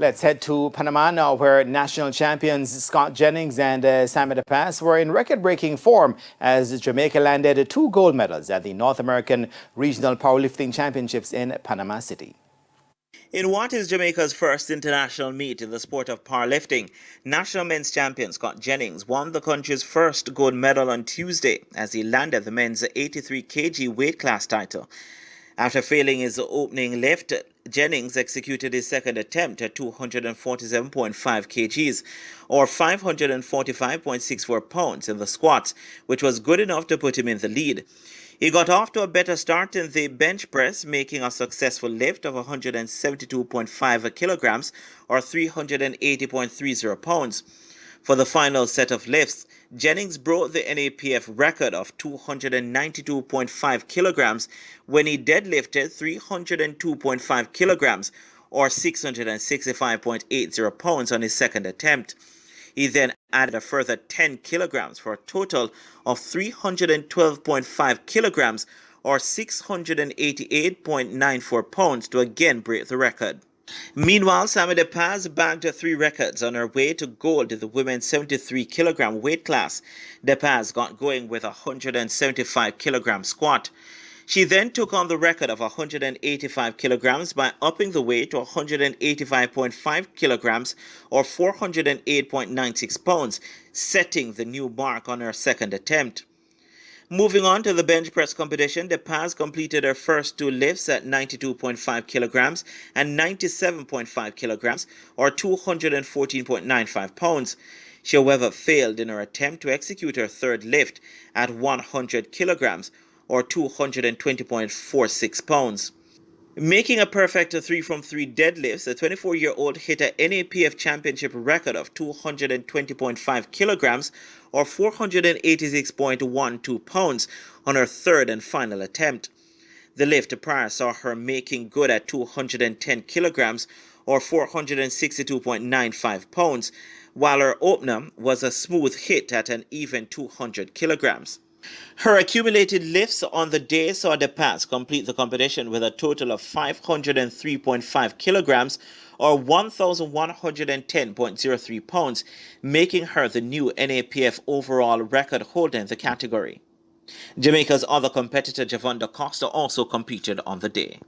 Let's head to Panama now, where national champions Scott Jennings and Sammy DePass were in record-breaking form as Jamaica landed 2 gold medals at the North American Regional Powerlifting Championships in Panama City. In what is Jamaica's first international meet in the sport of powerlifting, national men's champion Scott Jennings won the country's first gold medal on Tuesday as he landed the men's 83 kg weight class title. After failing his opening lift, Jennings executed his second attempt at 247.5 kgs or 545.64 pounds in the squats, which was good enough to put him in the lead. He got off to a better start in the bench press, making a successful lift of 172.5 kilograms or 380.30 pounds. For the final set of lifts, Jennings broke the NAPF record of 292.5 kilograms when he deadlifted 302.5 kilograms or 665.80 pounds on his second attempt. He then added a further 10 kilograms for a total of 312.5 kilograms or 688.94 pounds to again break the record. Meanwhile, Sammy DePass bagged 3 records on her way to gold in the women's 73 kilogram weight class. DePass got going with a 175 kilogram squat. She then took on the record of 185 kilograms by upping the weight to 185.5 kilograms or 408.96 pounds, setting the new mark on her second attempt. Moving on to the bench press competition, DePass completed her first 2 lifts at 92.5 kilograms and 97.5 kilograms or 214.95 pounds. She, however, failed in her attempt to execute her third lift at 100 kilograms or 220.46 pounds. Making a perfect 3 from 3 deadlifts, the 24-year-old hit a NAPF championship record of 220.5 kilograms or 486.12 pounds on her third and final attempt. The lift prior saw her making good at 210 kilograms or 462.95 pounds, while her opener was a smooth hit at an even 200 kilograms. Her accumulated lifts on the day saw DePass complete the competition with a total of 503.5 kilograms or 1,110.03 pounds, making her the new NAPF overall record holder in the category. Jamaica's other competitor, Javonda Costa, also competed on the day.